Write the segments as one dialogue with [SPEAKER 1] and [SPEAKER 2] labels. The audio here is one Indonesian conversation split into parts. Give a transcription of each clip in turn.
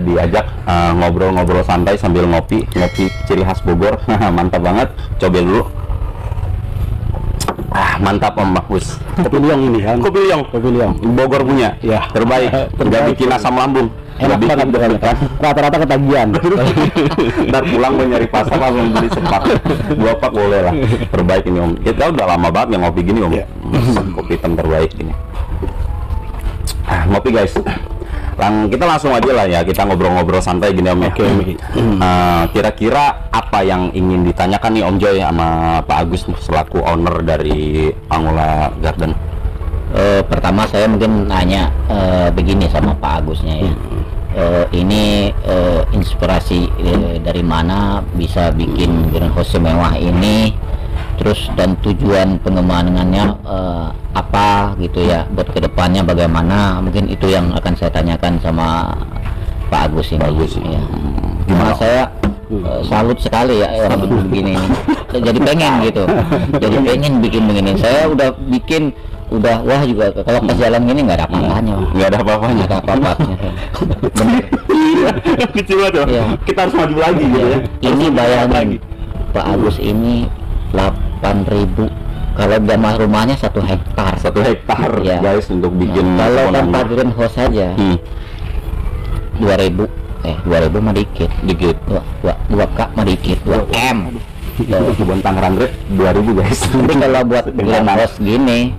[SPEAKER 1] diajak ngobrol-ngobrol santai sambil ngopi ciri khas Bogor. Mantap banget, coba dulu. Mantap Om Bagus.
[SPEAKER 2] Kopi liong ini kan.
[SPEAKER 1] Kopi liong Bogor punya ya, terbaik. Nggak bikin asam lambung,
[SPEAKER 2] enak banget kan. Rata-rata ketagihan.
[SPEAKER 1] Ntar pulang mau nyari pasar langsung beli sepak 2 pak boleh lah. Terbaik ini Om, kita udah lama banget yang ngopi gini Om. Kopi hitam terbaik ini. Ngopi guys, kita langsung aja lah ya, kita ngobrol-ngobrol santai gini Om ya. Kira-kira apa yang ingin ditanyakan nih Om Joy sama Pak Agus selaku owner dari Angula Garden?
[SPEAKER 3] Pertama saya mungkin nanya begini sama Pak Agusnya ya. Ini inspirasi dari mana bisa bikin greenhouse mewah ini, terus dan tujuan pengembangannya apa gitu ya, buat kedepannya bagaimana, mungkin itu yang akan saya tanyakan sama Pak Agus ini. Ya. Gimana saya salut sekali ya orang begini, jadi pengen gitu, jadi pengen bikin begini. Saya udah bikin wah juga kalau pas jalan gini nggak ada apa-apanya,
[SPEAKER 1] nggak ada apa-apanya. Kecil banget ya. Kita harus maju lagi gitu ya.
[SPEAKER 3] Ini bayangin Pak Agus ini 8.000, kalau jamaah rumahnya 1 hektar
[SPEAKER 1] ya, guys, untuk bikin
[SPEAKER 3] kalau tanpa greenhouse saja 2.000 mah dikit 2K mah dikit 2M
[SPEAKER 1] kebun Tangerang Red 2.000 guys.
[SPEAKER 3] Tapi kalau buat greenhouse gini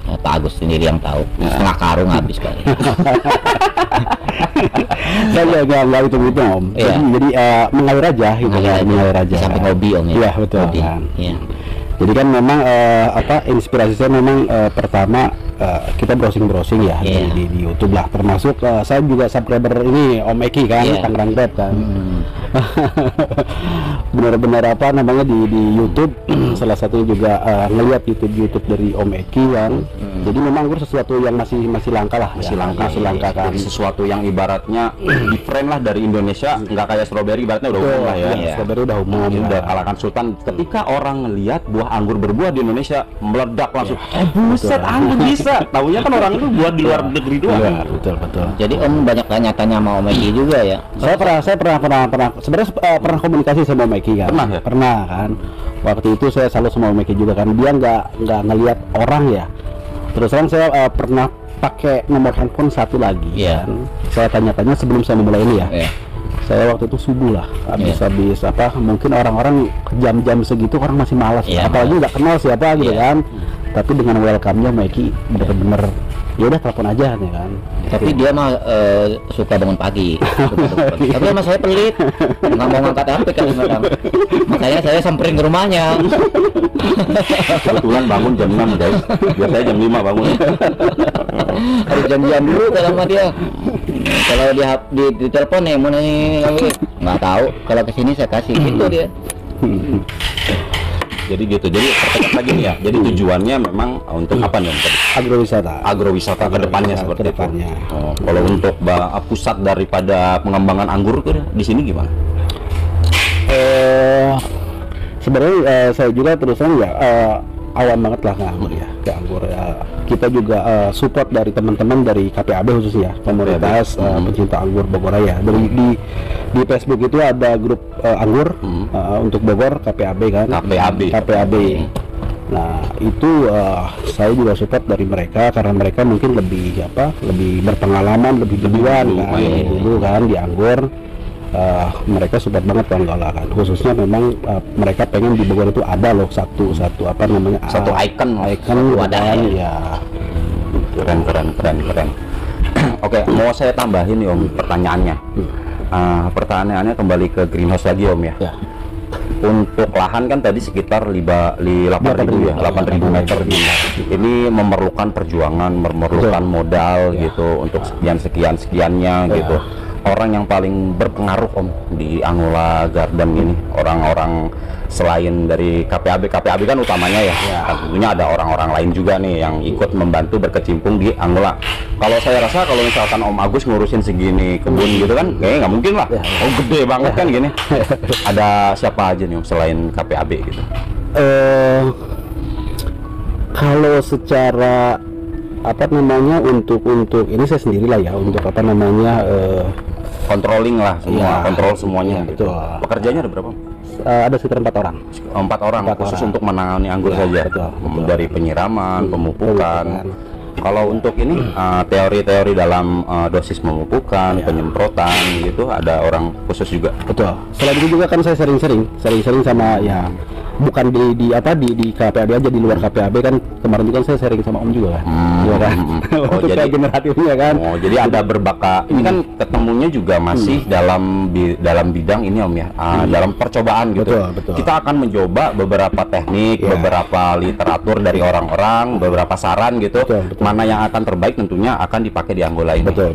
[SPEAKER 3] Pak Agus sendiri yang tahu, setengah karung habis kali.
[SPEAKER 2] Saya nggak itu Om. Jadi mengalir aja gitu ya, mengalir aja.
[SPEAKER 3] Sampai hobi Om ya.
[SPEAKER 2] Iya betul
[SPEAKER 3] hobi.
[SPEAKER 2] Kan.
[SPEAKER 3] Ya.
[SPEAKER 2] Jadi kan memang inspirasi saya memang pertama kita browsing ya di YouTube lah, termasuk saya juga subscriber ini Om Eki kan, Tangerang Red kan. Benar-benar di YouTube salah satunya juga ngelihat YouTube dari Om Eki kan. Jadi memang sesuatu yang masih langka lah, masih langka kan.
[SPEAKER 1] Jadi sesuatu yang ibaratnya different lah dari Indonesia, nggak kayak strawberry ibaratnya udah umum lah ya.
[SPEAKER 2] Strawberry udah umum,
[SPEAKER 1] udah kalahkan Sultan. Ketika orang ngelihat buah anggur berbuah di Indonesia meledak langsung. Buset, anggur bisa. Taunya kan orang itu buat di luar negeri doang.
[SPEAKER 2] Iya, betul.
[SPEAKER 3] Jadi Om banyak tanya-tanya sama Om Eki juga ya.
[SPEAKER 2] Saya pernah sebenarnya pernah komunikasi sama Om Eki kan. Pernah kan. Waktu itu saya selalu sama Om Eki juga kan. Dia nggak ngelihat orang ya. Terus terang saya pernah pakai nomor handphone satu lagi kan. Saya tanya-tanya sebelum saya memulai ini ya. Saya waktu itu subuh lah, habis mungkin orang-orang jam-jam segitu orang masih malas, apalagi nggak kenal siapa gitu kan. Tapi dengan welcome-nya Meki bener-bener ya udah telepon aja nih kan.
[SPEAKER 3] Tapi dia mah suka bangun pagi. Tapi sama saya pelit, nggak mau ngangkat HP kadang-kadang. Makanya saya samperin ke rumahnya.
[SPEAKER 1] Kebetulan bangun jam 6 guys, biasanya jam 5 bangun.
[SPEAKER 3] Harus jam-jam dulu kalau sama dia. Kalau di telepon nih mau nanya nggak tahu, kalau kesini saya kasih gitu dia.
[SPEAKER 1] Jadi gitu, jadi pertegas lagi nih ya. Jadi tujuannya memang untuk apa nih Om tadi? Agrowisata ke depannya seperti itu. Kalau untuk pusat daripada pengembangan anggur di sini gimana?
[SPEAKER 2] Sebenarnya saya juga terus terang ya awam banget lah ke anggur ya. Kita juga support dari teman-teman dari KPAB khususnya, komunitas pencinta anggur Bogor Raya. Di Facebook itu ada grup anggur untuk Bogor, KPAB kan. KPAB. Nah itu saya juga support dari mereka karena mereka mungkin lebih berpengalaman, lebih duluan kan di anggur. Mereka support banget Bangala kan, khususnya memang mereka pengen di Bogor itu ada loh satu ikon
[SPEAKER 1] wadah ya. Keren. Oke, mau saya tambahin nih Om pertanyaannya. Pertanyaannya kembali ke greenhouse lagi Om ya. Untuk lahan kan tadi sekitar 8.000 meter. Ini memerlukan perjuangan, memerlukan modal gitu untuk sekiannya gitu. Orang yang paling berpengaruh Om di Angula Garden ini, orang-orang selain dari KPAB kan utamanya ya. Tentunya ada orang-orang lain juga nih yang ikut membantu berkecimpung di Angula. Kalau saya rasa kalau misalkan Om Agus ngurusin segini kebun gitu kan kayaknya nggak mungkin lah. Gede banget kan gini. Ada siapa aja nih Om selain KPAB gitu?
[SPEAKER 2] Kalau secara untuk ini saya sendirilah ya, untuk
[SPEAKER 1] controlling lah semua,
[SPEAKER 2] Iya.
[SPEAKER 1] kontrol semuanya
[SPEAKER 2] Iya,
[SPEAKER 1] gitu.
[SPEAKER 2] betul.
[SPEAKER 1] Pekerjanya ada berapa?
[SPEAKER 2] Ada sekitar 4 orang.
[SPEAKER 1] 4 orang khusus untuk menangani anggur
[SPEAKER 2] Iya,
[SPEAKER 1] saja.
[SPEAKER 2] betul, betul.
[SPEAKER 1] Dari penyiraman, pemupukan.
[SPEAKER 2] pemupukan.
[SPEAKER 1] Kalau untuk ini teori-teori dalam dosis memupukan, penyemprotan gitu, ada orang khusus juga.
[SPEAKER 2] Betul. Selain itu juga kan saya sering-sering sama ya, bukan di KPAB aja, di luar KPAB kan kemarin juga kan saya sharing sama Om juga kan. Iya kan.
[SPEAKER 1] Oh,
[SPEAKER 2] Untuk
[SPEAKER 1] jadi-
[SPEAKER 2] kayak generatifnya kan.
[SPEAKER 1] Oh, jadi ada berbaka. Ini kan ketemunya juga masih dalam bidang ini Om ya, dalam percobaan gitu.
[SPEAKER 2] Betul, betul.
[SPEAKER 1] Kita akan mencoba beberapa teknik,
[SPEAKER 2] Ya.
[SPEAKER 1] beberapa literatur dari orang-orang, beberapa saran gitu.
[SPEAKER 2] Betul, betul.
[SPEAKER 1] Mana yang akan terbaik tentunya akan dipakai di Angola ini.
[SPEAKER 2] Betul.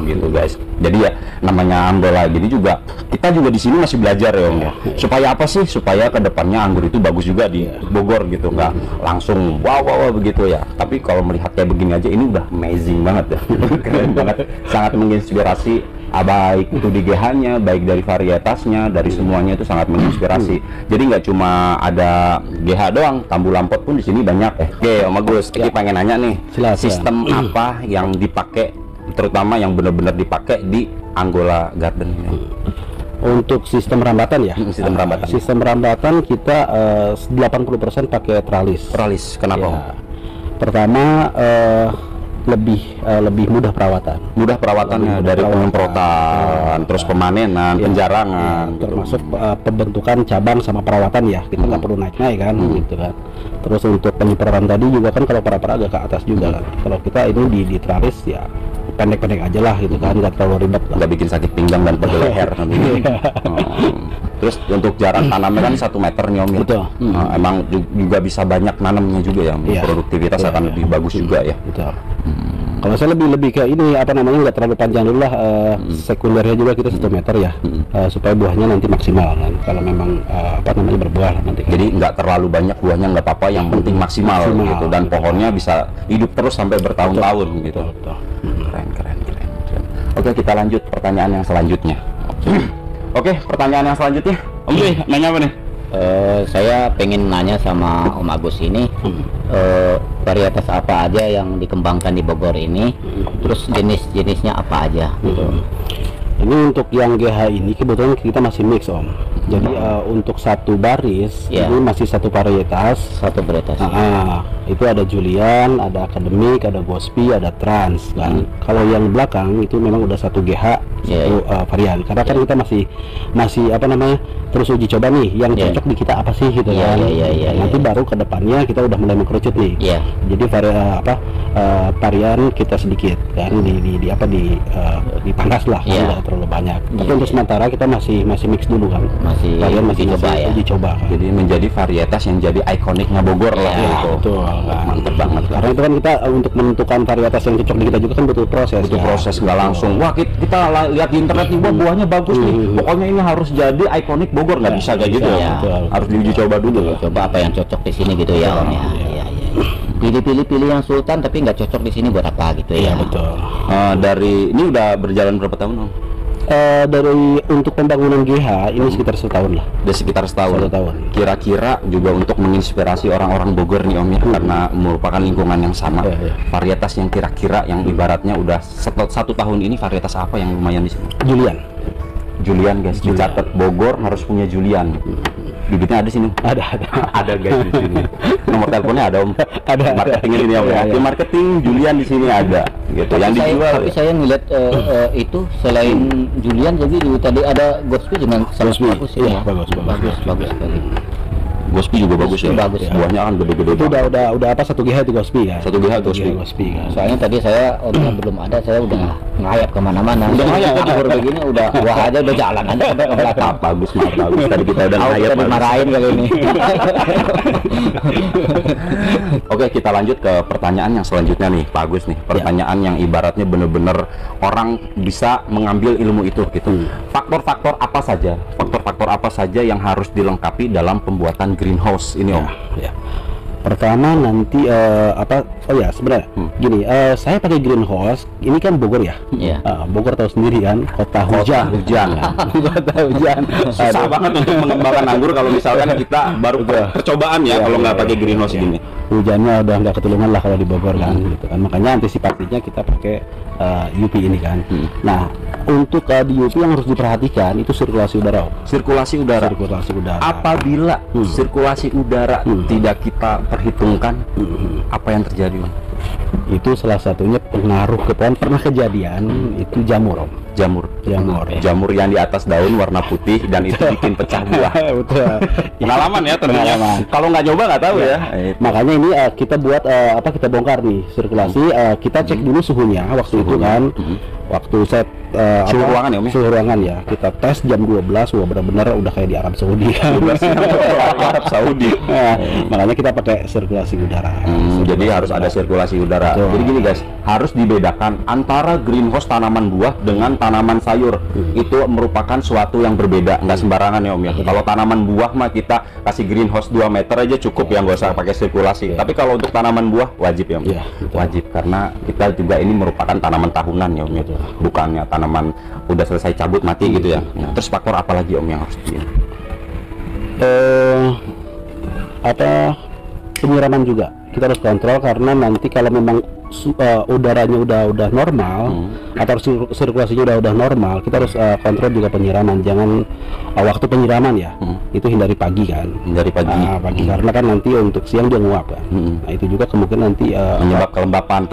[SPEAKER 1] Gitu guys. Jadi ya namanya Angola gini juga, kita juga di sini masih belajar ya Om ya. Supaya apa sih? Supaya kedepannya anggur itu bagus juga di Bogor gitu, nggak langsung wow begitu ya. Tapi kalau melihat kayak begini aja ini udah amazing banget ya. Keren banget, sangat menginspirasi. Baik itu di GH-nya, baik dari varietasnya, dari semuanya itu sangat menginspirasi. Jadi nggak cuma ada GH doang, Tambu Lampot pun di sini banyak. Oke, Om Agus, ini pengen nanya nih,
[SPEAKER 2] Silakan.
[SPEAKER 1] sistem apa yang dipakai, terutama yang benar-benar dipakai di Angola Garden ini?
[SPEAKER 2] Untuk sistem rambatan ya.
[SPEAKER 1] Sistem rambatan.
[SPEAKER 2] Sistem rambatan kita 80% pakai tralis.
[SPEAKER 1] Tralis, kenapa Om?
[SPEAKER 2] Ya. Pertama lebih mudah perawatan.
[SPEAKER 1] Mudah perawatannya
[SPEAKER 2] Lebih mudah
[SPEAKER 1] dari
[SPEAKER 2] perawatan.
[SPEAKER 1] penyemprotan, terus pemanenan, penjarangan, gitu.
[SPEAKER 2] Termasuk pembentukan cabang sama perawatan ya, kita nggak perlu naik-naik kan, gitu kan. Terus untuk penyemprotan tadi juga kan kalau para agak ke atas juga kan. Kalau kita ini di tralis ya pendek-pendek aja lah gitu kan, nggak terlalu ribet lah.
[SPEAKER 1] nggak bikin sakit pinggang dan pegel leher nanti. Terus untuk jarak tanamnya kan 1 meter nih Om ya.
[SPEAKER 2] Betul.
[SPEAKER 1] Emang juga bisa banyak nanamnya juga ya,
[SPEAKER 2] Iya.
[SPEAKER 1] produktivitas
[SPEAKER 2] Iya,
[SPEAKER 1] akan
[SPEAKER 2] iya.
[SPEAKER 1] lebih bagus juga ya.
[SPEAKER 2] Betul. Kalau saya lebih ke ini apa namanya, nggak terlalu panjang dulu lah, sekundernya juga kita 1 meter ya, supaya buahnya nanti maksimal kan. Kalau memang apa namanya berbuah lah nanti.
[SPEAKER 1] Jadi nggak terlalu banyak buahnya, nggak apa-apa, yang penting maksimal gitu, dan pohonnya bisa hidup terus sampai bertahun-tahun gitu.
[SPEAKER 2] Betul.
[SPEAKER 1] Keren. Oke, kita lanjut pertanyaan yang selanjutnya. Oke, pertanyaan yang selanjutnya, Om Dwi, nanya apa nih?
[SPEAKER 3] Saya pengen nanya sama Om Agus ini, varietas apa aja yang dikembangkan di Bogor ini, terus jenis-jenisnya apa aja gitu.
[SPEAKER 2] Ini untuk yang GH ini kebetulan kita masih mix Om. Jadi untuk satu baris
[SPEAKER 3] Ya.
[SPEAKER 2] ini masih satu varietas.
[SPEAKER 3] Satu varietas.
[SPEAKER 2] Itu ada Julian, ada akademik, ada Gospi, ada trans kan. Kalau yang belakang itu memang udah satu GH,
[SPEAKER 3] Ya,
[SPEAKER 2] satu varian. Karena kan kita masih apa namanya, terus uji coba nih yang
[SPEAKER 3] Ya.
[SPEAKER 2] cocok di kita apa sih gitu
[SPEAKER 3] Ya,
[SPEAKER 2] kan.
[SPEAKER 3] ya,
[SPEAKER 2] Nanti baru ke depannya kita udah mulai mengkerucut nih.
[SPEAKER 3] Iya.
[SPEAKER 2] Jadi varian kita sedikit kan, dipangkas lah kan,
[SPEAKER 3] Iya.
[SPEAKER 2] nggak terlalu banyak. Tapi
[SPEAKER 3] Iya,
[SPEAKER 2] untuk
[SPEAKER 3] iya.
[SPEAKER 2] sementara kita masih mix dulu kan.
[SPEAKER 3] Masih
[SPEAKER 2] Varian
[SPEAKER 3] uji coba ya.
[SPEAKER 2] uji coba kan.
[SPEAKER 1] Jadi menjadi varietas yang jadi ikoniknya Bogor lah
[SPEAKER 3] Ya,
[SPEAKER 1] gitu.
[SPEAKER 2] betul kan.
[SPEAKER 1] Mantep banget lah.
[SPEAKER 2] Karena itu kan kita untuk menentukan varietas yang cocok di kita juga kan butuh proses.
[SPEAKER 1] Itu
[SPEAKER 2] ya.
[SPEAKER 1] proses, nggak langsung. Wah, kita lihat di internet nih, wah buahnya bagus nih. Pokoknya ini harus jadi ikonik Bogor, nggak bisa kayak gitu
[SPEAKER 3] bisa,
[SPEAKER 1] ya.
[SPEAKER 2] betul.
[SPEAKER 1] Harus diuji coba dulu.
[SPEAKER 3] Coba apa yang cocok di sini gitu ya Om ya. Iya. Pilih yang Sultan tapi nggak cocok di sini buat apa gitu ya.
[SPEAKER 2] Betul.
[SPEAKER 1] Dari ini udah berjalan berapa tahun Om?
[SPEAKER 2] Dari untuk pembangunan GH ini sekitar setahun lah.
[SPEAKER 1] Udah sekitar setahun.
[SPEAKER 2] 1 tahun.
[SPEAKER 1] Kira-kira juga untuk menginspirasi orang-orang Bogor nih Om ya, karena merupakan lingkungan yang sama.
[SPEAKER 2] Iya.
[SPEAKER 1] Varietas yang kira-kira yang ibaratnya udah 1 tahun ini, varietas apa yang lumayan di sini? Julian guys, dicatat Bogor harus punya Julian. Bibitnya ada sini.
[SPEAKER 2] Ada.
[SPEAKER 1] Ada guys di sini. Nomor teleponnya ada Om.
[SPEAKER 2] Ada.
[SPEAKER 1] Marketingnya ini Om ya.
[SPEAKER 2] Iya.
[SPEAKER 1] Tim marketing Julian di sini ada. Gitu. Yang dijual.
[SPEAKER 3] Tapi saya ngeliat itu selain Julian jadi tadi ada Gospi dengan sangat
[SPEAKER 2] Gospi,
[SPEAKER 3] bagus
[SPEAKER 2] iya,
[SPEAKER 3] ya.
[SPEAKER 2] bagus
[SPEAKER 3] sekali.
[SPEAKER 1] Gospi juga bagus ya.
[SPEAKER 3] Bagus.
[SPEAKER 1] Buahnya kan gede-gede.
[SPEAKER 2] Itu
[SPEAKER 1] banget.
[SPEAKER 2] udah apa, 1 GH itu Gospi ya.
[SPEAKER 1] 1 GH Gospi.
[SPEAKER 2] Gospi kan.
[SPEAKER 3] Soalnya tadi saya omnya belum ada, saya udah ngayap kemana-mana.
[SPEAKER 1] Udah ngayap?
[SPEAKER 3] Kita baru begini udah wah aja udah jalan aja sampai ke belakang.
[SPEAKER 1] Bagus banget, bagus. Tadi kita udah
[SPEAKER 3] Tahu
[SPEAKER 1] ngayap,
[SPEAKER 3] kita
[SPEAKER 1] bagus.
[SPEAKER 3] dimarahin kali ini.
[SPEAKER 1] Oke, kita lanjut ke pertanyaan yang selanjutnya nih, Pak Agus nih. Pertanyaan yang ibaratnya bener-bener orang bisa mengambil ilmu itu gitu. Faktor-faktor apa saja yang harus dilengkapi dalam pembuatan greenhouse ini Om?
[SPEAKER 2] Ya. Pertama nanti Oh ya, sebenarnya gini, saya pakai greenhouse. Ini kan Bogor ya.
[SPEAKER 3] Iya.
[SPEAKER 2] Bogor tahu sendiri kan, kota hujan. Kota hujan.
[SPEAKER 1] Susah banget untuk mengembangkan anggur kalau misalkan kita baru percobaan ya, kalau nggak pakai greenhouse gini.
[SPEAKER 2] Hujannya udah nggak ketulungan lah kalau di Bogor kan, gitu kan. Makanya antisipasinya kita pakai UP ini kan. Nah, untuk di UP yang harus diperhatikan itu sirkulasi udara.
[SPEAKER 1] Sirkulasi udara.
[SPEAKER 2] Sirkulasi udara.
[SPEAKER 1] Apabila sirkulasi udara tidak kita perhitungkan, apa yang terjadi, Om?
[SPEAKER 2] Itu salah satunya pengaruh ke pohon. Pernah kejadian itu jamur, Om.
[SPEAKER 1] Jamur yang di atas daun warna putih dan itu bikin pecah buah.
[SPEAKER 2] Betul.
[SPEAKER 1] Pengalaman ya tentunya. Kalau nggak nyoba nggak tahu ya.
[SPEAKER 2] Makanya ini kita buat kita bongkar nih sirkulasi. Kita cek dulu suhunya waktu itu kan. Waktu saya
[SPEAKER 1] suhu ruangan ya, Om?
[SPEAKER 2] Suhu ruangan ya. Kita tes jam 12, wah benar-benar udah kayak di Arab Saudi.
[SPEAKER 1] Arab Saudi.
[SPEAKER 2] Makanya kita pakai sirkulasi udara.
[SPEAKER 1] Jadi harus ada sirkulasi udara.
[SPEAKER 2] Betul.
[SPEAKER 1] Jadi gini guys, harus dibedakan antara greenhouse tanaman buah dengan tanaman sayur. Itu merupakan suatu yang berbeda, nggak sembarangan ya, Om ya. Kalau tanaman buah mah kita kasih greenhouse 2 meter aja cukup ya, nggak usah pakai sirkulasi. Tapi kalau untuk tanaman buah wajib ya, Om. Wajib, karena kita juga ini merupakan tanaman tahunan ya, Om ya. Bukannya tanaman udah selesai cabut mati gitu ya. Terus faktor apa lagi, Om, yang harus di
[SPEAKER 2] penyiraman juga kita harus kontrol, karena nanti kalau memang udaranya udah normal atau sirkulasinya udah normal, kita harus kontrol juga penyiraman. Jangan waktu penyiraman ya itu hindari pagi kan.
[SPEAKER 1] Hindari pagi.
[SPEAKER 2] Karena kan nanti untuk siang dia nguap kan. Nah itu juga kemungkinan nanti
[SPEAKER 1] menyebab kelembapan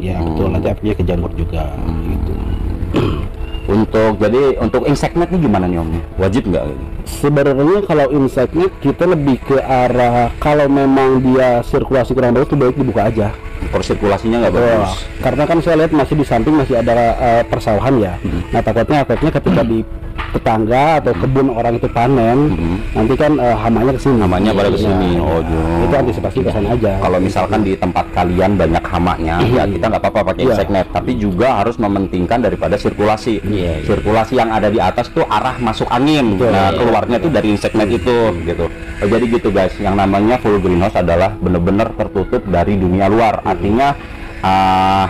[SPEAKER 2] ya betul, nanti efeknya ke jamur juga gitu.
[SPEAKER 1] Untuk insect net ini gimana nih, Om? Wajib nggak?
[SPEAKER 2] Sebenarnya kalau insect net kita lebih ke arah kalau memang dia sirkulasi kurang bagus, itu baik dibuka aja.
[SPEAKER 1] Kalau sirkulasinya nggak bagus.
[SPEAKER 2] Karena kan saya lihat masih di samping masih ada persawahan ya. Nah takutnya efeknya ketika di tetangga atau kebun orang itu panen, nanti kan hamanya kesini.
[SPEAKER 1] Hamanya pada kesini.
[SPEAKER 2] Itu antisipasi kesana aja.
[SPEAKER 1] Kalau misalkan di tempat kalian banyak hamanya, ya kita nggak apa-apa pakai insect net. Tapi juga harus mementingkan daripada sirkulasi. Sirkulasi yang ada di atas tuh arah masuk angin. Nah keluarnya tuh dari insect net itu, gitu. Jadi gitu guys, yang namanya full greenhouse adalah benar-benar tertutup dari dunia luar. Artinya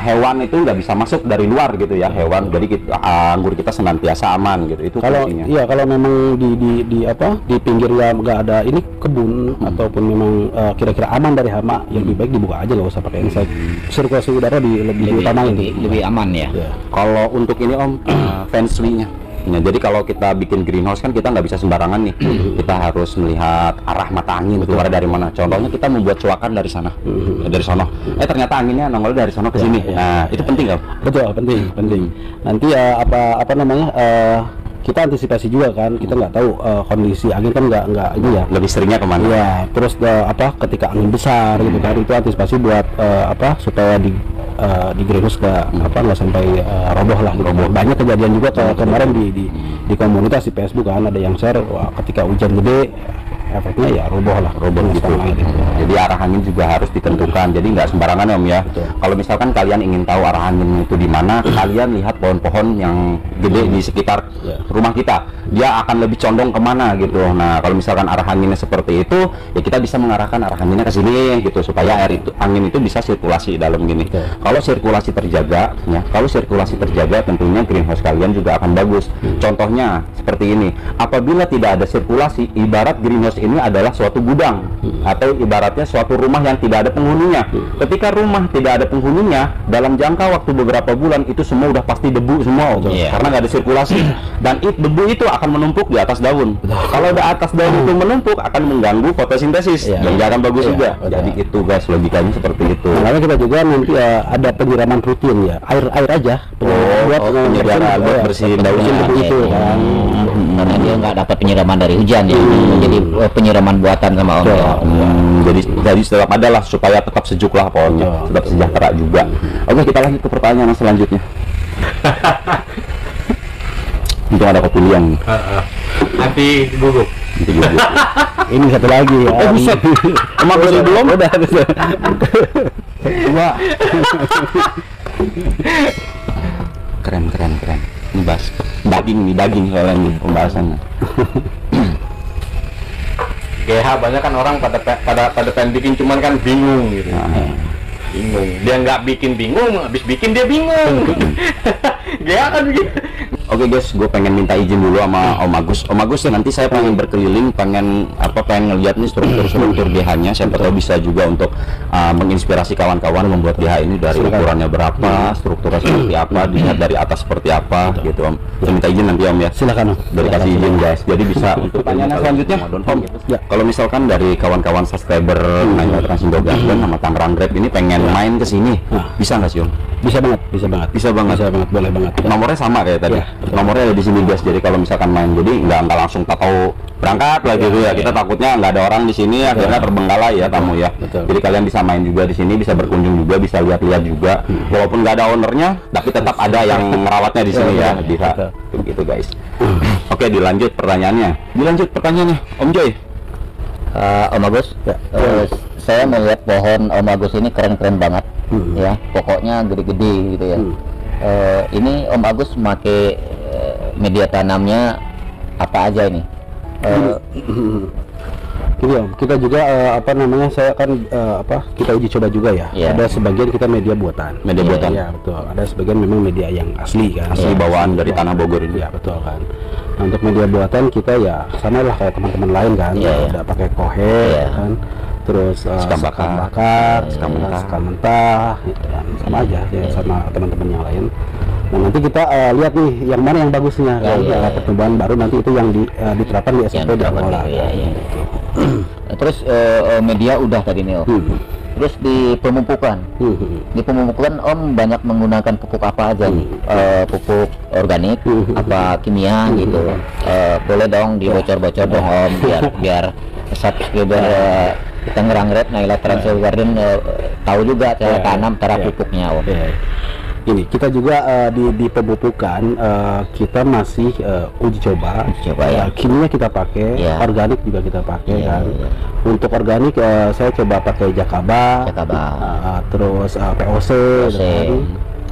[SPEAKER 1] hewan itu nggak bisa masuk dari luar gitu ya, hewan. Jadi anggur kita senantiasa aman gitu. Itu
[SPEAKER 2] kalau
[SPEAKER 1] fungsinya.
[SPEAKER 2] Iya, kalau memang di pinggir ya nggak ada ini kebun ataupun memang kira-kira aman dari hama, ya lebih baik dibuka aja, nggak usah pakai insect. Sirkulasi udara lebih utama ini.
[SPEAKER 3] Lebih aman ya.
[SPEAKER 1] Kalau untuk ini, Om, feng shui-nya. Nah, jadi kalau kita bikin greenhouse kan kita nggak bisa sembarangan nih. Kita harus melihat arah mata angin keluar dari mana. Contohnya kita membuat cuakan dari sana, dari sono. Ternyata anginnya nongol dari sono ke sini. Nah, itu penting nggak?
[SPEAKER 2] Betul, penting. Nanti kita antisipasi juga kan. Kita nggak tahu kondisi angin kan nggak ini ya.
[SPEAKER 1] Lebih seringnya kemana?
[SPEAKER 2] Iya. Terus ketika angin besar gitu kan, itu antisipasi buat supaya di greenhouse nggak sampai roboh lah gitu. Banyak kejadian juga kemarin di komunitas di Facebook kan, ada yang share ketika hujan gede efeknya ya roboh gitu.
[SPEAKER 1] Jadi arah angin juga harus ditentukan. Jadi nggak sembarangan ya, Om ya. Kalau misalkan kalian ingin tahu arah angin itu di mana, kalian lihat pohon-pohon yang gede di sekitar rumah kita. Dia akan lebih condong kemana gitu. Nah kalau misalkan arah anginnya seperti itu, ya kita bisa mengarahkan arah anginnya ke sini gitu, supaya angin itu bisa sirkulasi dalam gini. Kalau sirkulasi terjaga, tentunya greenhouse kalian juga akan bagus. Contohnya seperti ini. Apabila tidak ada sirkulasi, ibarat greenhouse ini adalah suatu gudang atau ibaratnya suatu rumah yang tidak ada penghuninya. Ketika rumah tidak ada penghuninya, dalam jangka waktu beberapa bulan itu semua udah pasti debu semua, karena nggak ada sirkulasi. Dan debu itu akan menumpuk di atas daun. Kalau di atas daun itu menumpuk, akan mengganggu fotosintesis dan nggak akan bagus juga. Jadi itu guys, logikanya seperti itu.
[SPEAKER 2] Makanya kita juga nanti ada penyiraman rutin ya, air aja.
[SPEAKER 1] Buat bersihin daun
[SPEAKER 2] debu itu kan.
[SPEAKER 3] Karena dia nggak dapat penyiraman dari hujan ya. Jadi penyiraman buatan sama Om ya.
[SPEAKER 1] Jadi tetap ada lah supaya tetap sejuk lah pohonnya, tetap sejahtera juga. Oke, kita lanjut ke pertanyaan selanjutnya. Untuk ada kopi liang.
[SPEAKER 4] Nanti gugup.
[SPEAKER 2] Ini satu lagi ya.
[SPEAKER 1] Buset. Emang belum?
[SPEAKER 2] Udah. Dua.
[SPEAKER 1] Keren. Ini bahas daging soalnya ini pembahasannya.
[SPEAKER 4] GH banyak kan orang pada pengen bikin, cuman kan bingung gitu. Bingung. Dia nggak bikin bingung, habis bikin dia bingung. Dia kan begitu.
[SPEAKER 1] Oke guys, gue pengen minta izin dulu sama Om Agus. Om Agus, nanti saya pengen berkeliling, pengen ngeliat nih struktur GH-nya. Siapa tahu bisa juga untuk menginspirasi kawan-kawan membuat GH ini dari ukurannya berapa, strukturnya seperti apa, dilihat dari atas seperti apa, gitu Om. Saya minta izin nanti Om ya.
[SPEAKER 2] Silakan Om.
[SPEAKER 1] Dari kasih izin guys. Jadi bisa untuk pertanyaan selanjutnya, Om. Ya, kalau misalkan dari kawan-kawan subscriber nanya Transindo Garden sama Tangerang Grape ini pengen main ke sini, bisa nggak sih Om?
[SPEAKER 2] Bisa banget, bisa banget.
[SPEAKER 1] Bisa banget,
[SPEAKER 2] boleh banget.
[SPEAKER 1] Nomornya sama kayak tadi.
[SPEAKER 2] Ya.
[SPEAKER 1] Nomornya ada di sini guys. Jadi kalau misalkan main, jadi nggak langsung tahu berangkat lah gitu ya. Kita takutnya nggak ada orang di sini, akhirnya terbengkalai ya tamu ya. Jadi kalian bisa main juga di sini, bisa berkunjung juga, bisa lihat-lihat juga. Walaupun nggak ada ownernya, tapi tetap ada yang merawatnya di sini ya. Bisa gitu guys. Oke, dilanjut pertanyaannya. Om Joy.
[SPEAKER 3] Om Agus, saya melihat pohon Om Agus ini keren-keren banget, ya. Pokoknya gede-gede gitu ya. Ini Om Agus pakai media tanamnya apa aja ini?
[SPEAKER 2] Gini Om, kita juga saya kan kita uji coba juga ya. Ada sebagian kita media buatan.
[SPEAKER 1] Media buatan.
[SPEAKER 2] Ya betul. Ada sebagian memang media yang asli kan.
[SPEAKER 1] Asli bawaan dari tanah Bogor ini.
[SPEAKER 2] Ya betul kan. Nah, untuk media buatan kita ya sama lah kayak teman-teman lain kan. Ada pakai kohe kan. Terus sekam bakar, sekam mentah, gitu kan. Sama aja ya sama teman-teman yang lain. Nah, nanti kita lihat nih yang mana yang bagusnya kan. Pertumbuhan baru nanti itu yang diterapkan di SOP dan olah.
[SPEAKER 3] Terus media udah tadi nih Om. Terus di pemupukan, Om banyak menggunakan pupuk apa aja nih? Pupuk organik, apa kimia gitu? Boleh dong dibocor-bocor dong Om, biar Tangerang Grape, Naila Transindo Garden tahu juga cara tanam, cara pupuknya Om.
[SPEAKER 2] Ini kita juga di pemupukan kita masih uji coba
[SPEAKER 3] ya.
[SPEAKER 2] Kimia kita pakai, organik juga kita pakai kan. Untuk organik saya coba pakai Jakaba. Terus POC.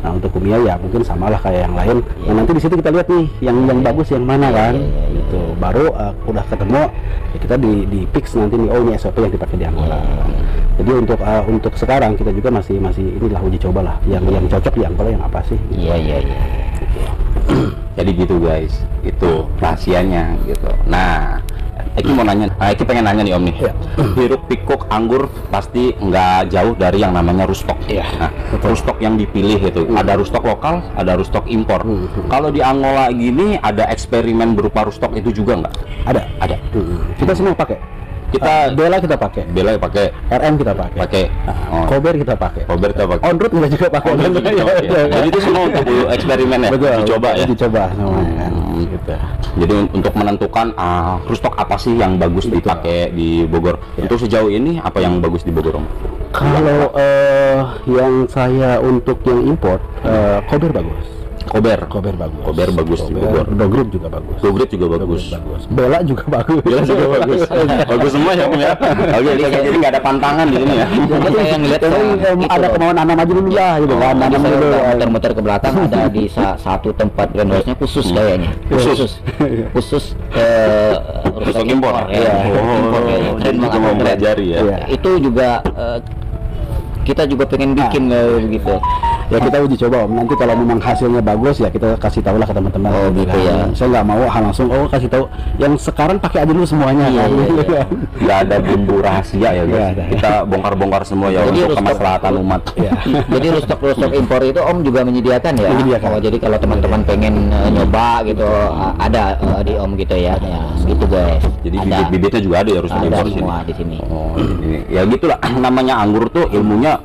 [SPEAKER 2] Nah untuk kimia ya mungkin samalah kayak yang lain. Nah nanti di situ kita lihat nih yang bagus yang mana kan. Gitu. Baru udah ketemu ya kita di fix nanti nih, oh ini SOP yang dipakai di Angola. Jadi untuk sekarang kita juga masih inilah uji coba lah yang cocok di Angola yang apa sih.
[SPEAKER 3] Iya.
[SPEAKER 1] Jadi gitu guys, itu rahasianya gitu. Nah, Eki mau nanya, Eki pengen nanya nih Om nih. Hiruk pikuk anggur pasti nggak jauh dari yang namanya rustok. Nah, rustok yang dipilih itu ada rustok lokal, ada rustok impor. Kalau di Angola gini ada eksperimen berupa rustok itu juga nggak?
[SPEAKER 2] Ada. Kita semua pakai. Bella kita pakai, RM kita pakai, Kober kita pakai, Onroot kita juga pakai.
[SPEAKER 1] Jadi itu semua untuk eksperimen ya, dicoba
[SPEAKER 2] semuanya. Gitu.
[SPEAKER 1] Jadi untuk menentukan rustok apa sih yang bagus dipakai di Bogor. Untuk sejauh ini apa yang bagus di Bogor Om?
[SPEAKER 2] Kalau yang saya untuk yang import, Kober bagus.
[SPEAKER 1] Kober bagus.
[SPEAKER 2] Kober bagus di Bogor. Dogrip juga bagus. Bella juga bagus.
[SPEAKER 1] Bagus semua ya Om ya. Oke, jadi nggak ada pantangan di sini ya.
[SPEAKER 3] Jadi saya yang lihat
[SPEAKER 2] ada kemauan nanam aja dulu lah gitu kan. Nanam dulu.
[SPEAKER 3] Muter-muter ke belakang ada di satu tempat greenhouse-nya khusus kayaknya. Khusus
[SPEAKER 1] rustok impor.
[SPEAKER 3] Keren banget
[SPEAKER 1] mau pelajari ya.
[SPEAKER 3] Itu juga kita juga pengen bikin begitu.
[SPEAKER 2] Ya kita uji coba Om, nanti kalau memang hasilnya bagus ya kita kasih tahu lah ke teman-teman.
[SPEAKER 3] Gitu ya.
[SPEAKER 2] Saya nggak mau langsung kasih tahu. Yang sekarang pakai aja dulu semuanya.
[SPEAKER 1] Nggak ada bumbu rahasia ya guys. Kita bongkar-bongkar semua ya untuk kemaslahatan umat.
[SPEAKER 3] Jadi rustok impor itu Om juga menyediakan ya. Jadi kalau teman-teman pengen nyoba gitu ada di Om gitu ya. Gitu guys.
[SPEAKER 1] Jadi bibit-bibitnya juga ada ya rustok impor
[SPEAKER 3] semua di sini.
[SPEAKER 1] Ya gitulah namanya anggur tuh ilmunya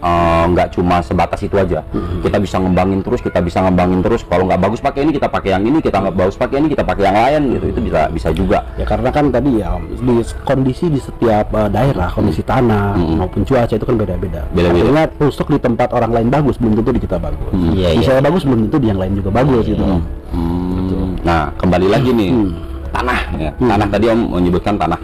[SPEAKER 1] nggak cuma sebatas itu aja. Kita bisa ngembangin terus, kalau nggak bagus pakai ini kita pakai yang ini, kita nggak bagus pakai ini kita pakai yang lain gitu. Itu bisa juga
[SPEAKER 2] ya, karena kan tadi ya di kondisi di setiap daerah, kondisi tanah maupun cuaca itu kan beda-beda. Artinya rustok di tempat orang lain bagus belum tentu di kita bagus. Saya bagus belum tentu di yang lain juga bagus gitu.
[SPEAKER 1] Nah kembali lagi nih tanah ya. Tanah tadi Om menyebutkan tanah.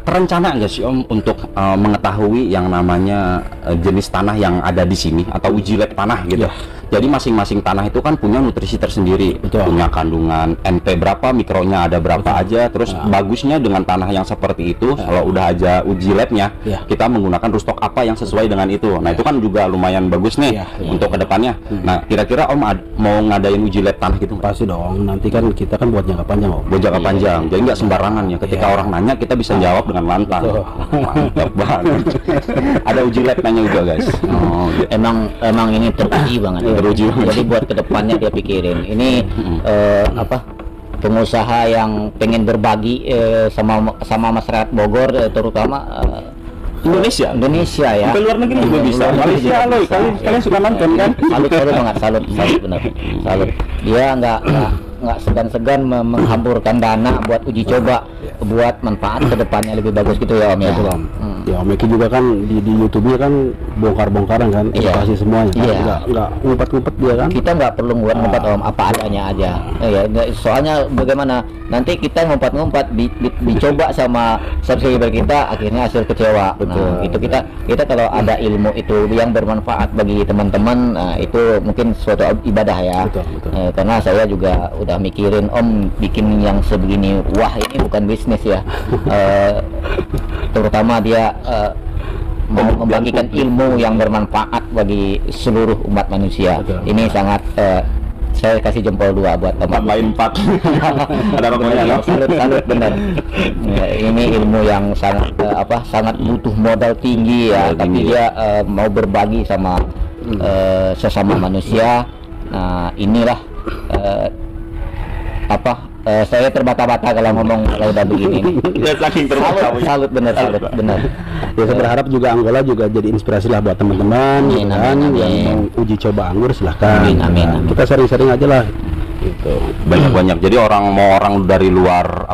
[SPEAKER 1] Terencana nggak sih Om untuk mengetahui yang namanya jenis tanah yang ada di sini atau uji lab tanah gitu? Jadi masing-masing tanah itu kan punya nutrisi tersendiri,
[SPEAKER 2] Betul.
[SPEAKER 1] punya kandungan NP berapa, mikronya ada berapa aja. Terus bagusnya dengan tanah yang seperti itu, kalau udah aja uji labnya, kita menggunakan rootstock apa yang sesuai dengan itu. Nah itu kan juga lumayan bagus nih untuk kedepannya. Nah kira-kira Om mau ngadain uji lab tanah gitu nggak?
[SPEAKER 2] Pasti dong. Nanti kan kita kan buat jangka panjang, Om.
[SPEAKER 1] Buat jangka panjang, jadi nggak sembarangan ya. Ketika orang nanya kita bisa jawab dengan lantang. Mantap banget. Ada uji lab nanya juga guys. Oh, gitu.
[SPEAKER 3] Emang ini teruji banget.
[SPEAKER 1] Teruji banget.
[SPEAKER 3] Jadi buat kedepannya dia pikirin. Ini pengusaha yang pengen berbagi sama masyarakat Bogor, terutama
[SPEAKER 1] Indonesia
[SPEAKER 3] ya.
[SPEAKER 1] Ke luar negeri juga bisa. Malaysia loh, kalian suka nonton kan?
[SPEAKER 3] Salut banget, salut benar. Salut. Dia nggak segan-segan menghamburkan dana buat uji coba, buat manfaat kedepannya lebih bagus gitu ya Om ya.
[SPEAKER 2] Ya Om Eki juga kan di YouTube-nya kan bongkar-bongkaran kan, edukasi semuanya kan, nggak ngumpet-ngumpet dia kan.
[SPEAKER 3] Kita nggak perlu ngumpet Om, apa adanya aja. Soalnya bagaimana nanti kita ngumpet-ngumpet dicoba sama subscriber kita, akhirnya hasil kecewa. Nah, itu kita kalau ada ilmu itu yang bermanfaat bagi teman-teman, itu mungkin suatu ibadah ya.
[SPEAKER 2] Betul.
[SPEAKER 3] Karena saya juga udah mikirin Om bikin yang sebegini, wah ini bukan bisnis ya. Terutama dia mau membagikan ilmu yang bermanfaat bagi seluruh umat manusia. Ini sangat saya kasih jempol 2 buat Om.
[SPEAKER 1] 4x4 ada rokoknya.
[SPEAKER 3] Salut benar. Ini ilmu yang sangat sangat butuh modal tinggi ya, tapi dia mau berbagi sama sesama manusia. Nah inilah saya terbata-bata kalau ngomong kalau udah begini.
[SPEAKER 1] Saking
[SPEAKER 3] Salut benar.
[SPEAKER 2] Ya saya berharap juga Angola juga jadi inspirasi lah buat teman-teman
[SPEAKER 3] Amin.
[SPEAKER 2] yang mau uji coba anggur, silahkan.
[SPEAKER 3] Amin.
[SPEAKER 2] Kita sering-sering aja lah. Gitu.
[SPEAKER 1] Banyak. Jadi orang dari luar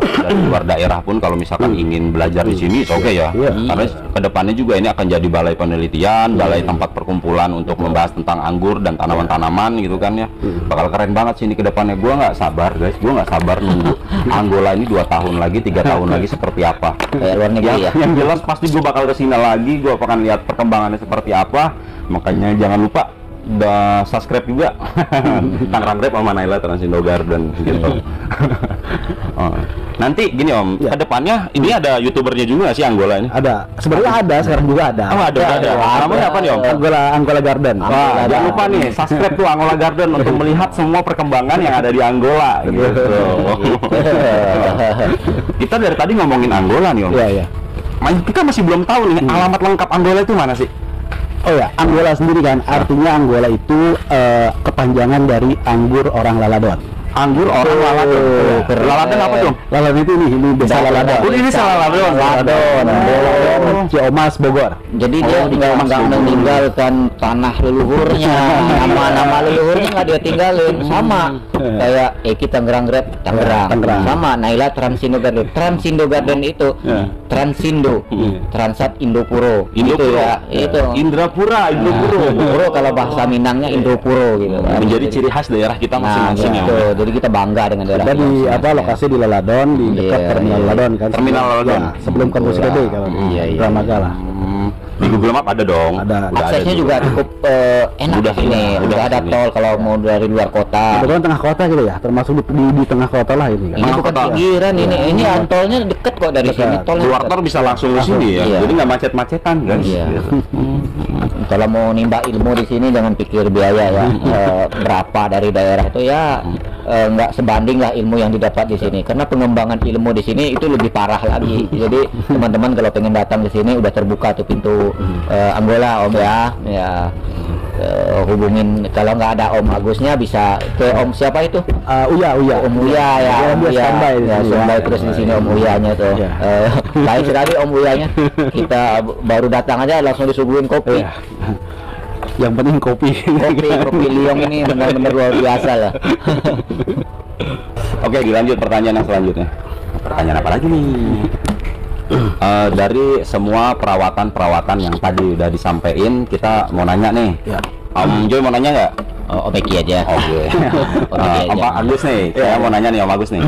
[SPEAKER 1] daerah pun kalau misalkan ingin belajar di sini, oke ya. Karena kedepannya juga ini akan jadi balai penelitian, balai tempat perkumpulan untuk membahas tentang anggur dan tanaman-tanaman gitu kan ya. Bakal keren banget sih ini kedepannya. Gua nggak sabar guys, gua nggak sabar nunggu Angola ini 2 tahun lagi, 3 tahun lagi seperti apa.
[SPEAKER 3] Kayak luar negeri ya.
[SPEAKER 1] Yang jelas pasti gua bakal kesini lagi, gua akan lihat perkembangannya seperti apa. Makanya jangan lupa udah subscribe juga Tangerang Rap sama Naila Transindo Garden gitu. Nanti gini Om, kedepannya ini ada youtubernya juga nggak sih Angola ini?
[SPEAKER 2] Ada, sebenarnya ada, sekarang juga ada.
[SPEAKER 1] Oh ada. Namanya apa nih Om?
[SPEAKER 2] Angola Garden.
[SPEAKER 1] Wah, jangan lupa nih subscribe tuh Angola Garden untuk melihat semua perkembangan yang ada di Angola gitu. Kita dari tadi ngomongin Angola nih Om.
[SPEAKER 2] Iya.
[SPEAKER 1] Kita masih belum tahu nih alamat lengkap Angola itu mana sih?
[SPEAKER 2] Oh ya, Angola sendiri kan, artinya Angola itu kepanjangan dari anggur orang Laladon.
[SPEAKER 1] Anggur orang Laladon. Laladon apa tuh?
[SPEAKER 2] Laladon itu ini desa Laladon.
[SPEAKER 1] Oh, ini salah Laladon.
[SPEAKER 2] Laladon, Ciomas, Bogor.
[SPEAKER 3] Jadi dia nggak meninggalkan tanah leluhurnya, nama leluhurnya nggak dia tinggalin. Sama kayak Eki Tangerang Rap, Tangerang. Sama Naila Transindo Garden itu Transindo, Transat Indopuro. Gitu ya, itu.
[SPEAKER 1] Indrapura.
[SPEAKER 3] Indopuro kalau bahasa Minangnya Indopuro gitu.
[SPEAKER 1] Menjadi ciri khas daerah kita masing-masing ya.
[SPEAKER 3] Jadi kita bangga dengan daerah.
[SPEAKER 2] Ada di lokasi di Laladon, di dekat Terminal Laladon kan.
[SPEAKER 1] Terminal Laladon.
[SPEAKER 2] Sebelum kampus gede kalau di Ramagala.
[SPEAKER 1] Di Google Map ada dong.
[SPEAKER 2] Ada.
[SPEAKER 3] Aksesnya juga cukup enak
[SPEAKER 1] Udah
[SPEAKER 3] ini. Udah ada tol kalau mau dari luar kota.
[SPEAKER 2] Kebetulan tengah kota gitu ya, termasuk di tengah kota lah ini kan.
[SPEAKER 3] Ini bukan pinggiran ini tolnya deket kok dari sini. Tolnya
[SPEAKER 1] Keluar tol bisa langsung ke sini ya. Jadi nggak macet-macetan guys.
[SPEAKER 3] Kalau mau nimba ilmu di sini jangan pikir biaya ya. Berapa dari daerah itu ya nggak sebanding lah ilmu yang didapat di sini. Karena pengembangan ilmu di sini itu lebih parah lagi. Jadi teman-teman kalau pengen datang ke sini udah terbuka tuh pintu Angola Om ya. Hubungin kalau nggak ada Om Agusnya bisa ke Om siapa itu?
[SPEAKER 2] Uya.
[SPEAKER 3] Om Uya ya. Standby terus di sini Om Uyanya tuh. Baik sekali Om Uyanya. Kita baru datang aja langsung disuguhin kopi.
[SPEAKER 2] Yang penting kopi
[SPEAKER 3] Liong ini benar-benar luar biasa lah.
[SPEAKER 1] Oke, dilanjut pertanyaan yang selanjutnya. Pertanyaan apa lagi nih? Dari semua perawatan yang tadi udah disampaikan, kita mau nanya nih. Om Joy mau nanya nggak?
[SPEAKER 3] Om Eki aja.
[SPEAKER 1] Oke. Om Agus nih, saya mau nanya nih Om Agus nih.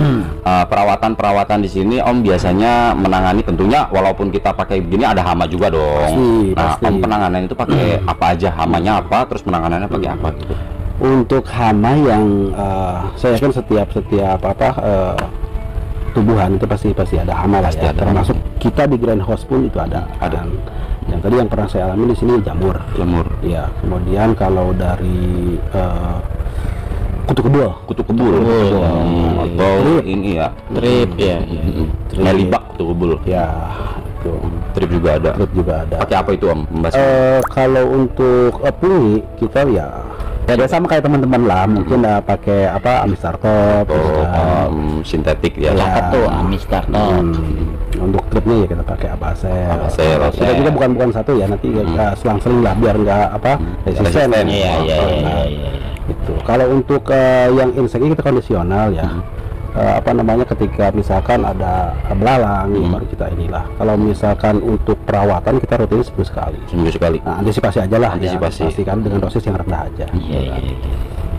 [SPEAKER 1] Perawatan di sini Om biasanya menangani, tentunya walaupun kita pakai begini ada hama juga dong.
[SPEAKER 2] Pasti.
[SPEAKER 1] Om penanganan itu pakai apa aja? Hamanya apa? Terus penanganannya pakai apa?
[SPEAKER 2] Untuk hama yang saya yakin setiap tumbuhan itu pasti ada hama lah ya. Termasuk kita di greenhouse pun itu ada. Yang tadi yang pernah saya alami di sini jamur. Ya, kemudian kalau dari kutu kebul
[SPEAKER 1] atau ini ya
[SPEAKER 3] Trip ya.
[SPEAKER 1] melibak kutu kebul
[SPEAKER 2] ya, itu
[SPEAKER 1] trip juga ada. Pakai apa itu Om?
[SPEAKER 2] kalau untuk pungi kita ya sama kayak teman-teman lah, mungkin pakai Amistartop
[SPEAKER 1] sintetik ya.
[SPEAKER 3] Apa tuh Amistartop?
[SPEAKER 2] Untuk tripnya ya kita pakai Abasel.
[SPEAKER 1] Abasel.
[SPEAKER 2] Kita juga bukan satu ya, nanti selang-seling lah biar nggak resisten.
[SPEAKER 3] Iya.
[SPEAKER 2] Itu kalau untuk yang inseknya kita kondisional ya. Ketika misalkan ada belalang baru kita inilah. Kalau misalkan untuk perawatan kita rutin seminggu sekali. Nah, antisipasi aja lah. Pastikan dengan dosis yang rendah aja.
[SPEAKER 3] Iya.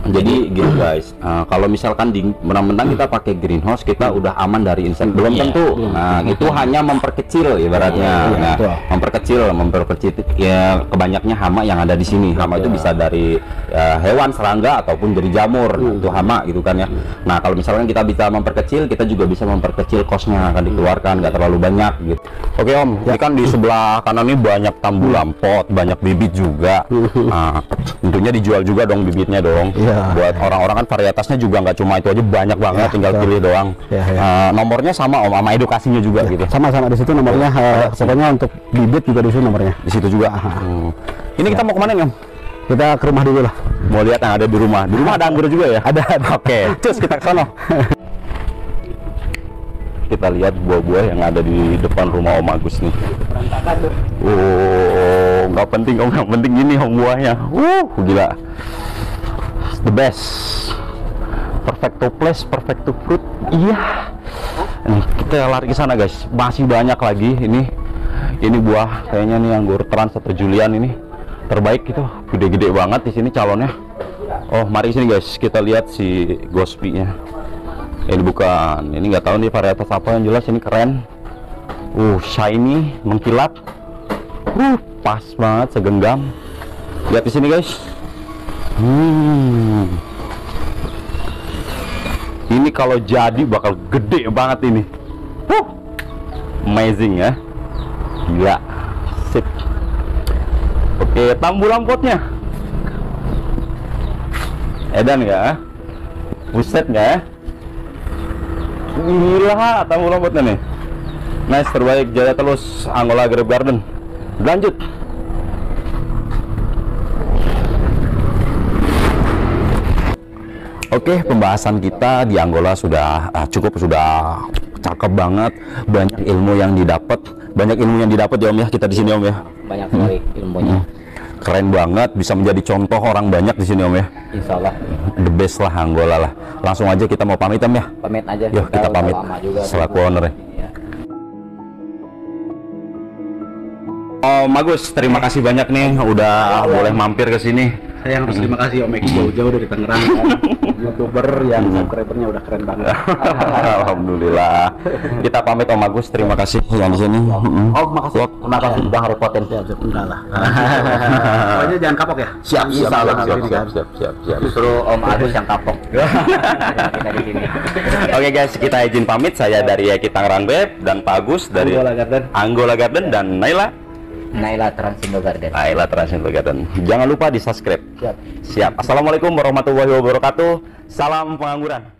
[SPEAKER 1] Jadi gini guys, kalau misalkan di menang-menang kita pakai greenhouse, kita udah aman dari insek. Belum tentu. Nah, itu hanya memperkecil ibaratnya. Memperkecil ya kebanyaknya hama yang ada di sini. Hama itu bisa dari hewan, serangga ataupun dari jamur. Itu hama gitu kan ya. Nah, kalau misalkan kita bisa memperkecil, kita juga bisa memperkecil kosnya akan dikeluarkan, nggak terlalu banyak gitu. Oke Om, ini kan di sebelah kanan ini banyak tambu lampot, banyak bibit juga. Nah, tentunya dijual juga dong bibitnya dong. Buat orang-orang kan varietasnya juga nggak cuma itu aja, banyak banget, tinggal pilih doang. Nomornya sama Om, sama edukasinya juga gitu.
[SPEAKER 2] Sama-sama di situ nomornya. Pokoknya untuk bibit juga di situ nomornya.
[SPEAKER 1] Di situ juga. Ini kita mau kemana nih Om?
[SPEAKER 2] Kita ke rumah dulu lah.
[SPEAKER 1] Mau lihat yang ada di rumah. Di rumah ada anggur juga ya? Ada. Oke. Cus kita ke sana. Kita lihat buah-buah yang ada di depan rumah Om Agus nih. Oh, nggak penting Om, yang penting ini Om buahnya. Gila. The best. Perfecto place, perfecto fruit. Iya. Nih, kita lari ke sana guys. Masih banyak lagi ini buah kayaknya nih anggur Trans atau Julian ini terbaik gitu. Gede-gede banget di sini calonnya. Oh, mari sini guys, kita lihat si Gospi-nya. Ini bukan, ini nggak tahu nih varietas apa, yang jelas ini keren. Shiny, mengkilat. Pas banget, segenggam. Lihat di sini guys. Ini kalau jadi bakal gede banget ini. Amazing ya. Gila. Sip. Oke, tambu lampotnya. Edan nggak? Buset nggak? Gila, tambu lampotnya nih. Nice, terbaik Jaya Telus Angola Grape Garden. Lanjut. Oke, pembahasan kita di Angola sudah cukup, sudah cakep banget. Banyak ilmu yang didapat ya Om ya, kita di sini Om ya.
[SPEAKER 3] Banyak sekali ilmunya.
[SPEAKER 1] Keren banget, bisa menjadi contoh orang banyak di sini Om ya.
[SPEAKER 3] Insya Allah.
[SPEAKER 1] The best lah Angola lah. Langsung aja kita mau pamit Om ya.
[SPEAKER 3] Pamit aja.
[SPEAKER 1] Yuk kita pamit selaku owner ya. Om Agus, terima kasih banyak nih udah boleh mampir ke sini.
[SPEAKER 2] Saya yang harus terima kasih Om Eki, jauh-jauh dari Tangerang kan. YouTuber yang subscribernya udah keren banget.
[SPEAKER 1] Alhamdulillah. Kita pamit Om Agus, terima kasih yang di sini.
[SPEAKER 2] Oh, makasih.
[SPEAKER 1] Terima kasih sudah ngerepotin.
[SPEAKER 2] Enggak lah. Pokoknya jangan kapok ya.
[SPEAKER 1] Siap.
[SPEAKER 3] Justru Om Agus yang kapok. Kita di sini.
[SPEAKER 1] Oke guys, kita izin pamit. Saya dari Eki Tangerang Web dan Pak Agus dari Angola Garden dan Naila
[SPEAKER 3] Transindo
[SPEAKER 1] Garden. Jangan lupa di subscribe. Siap. Assalamualaikum warahmatullahi wabarakatuh. Salam pengangguran.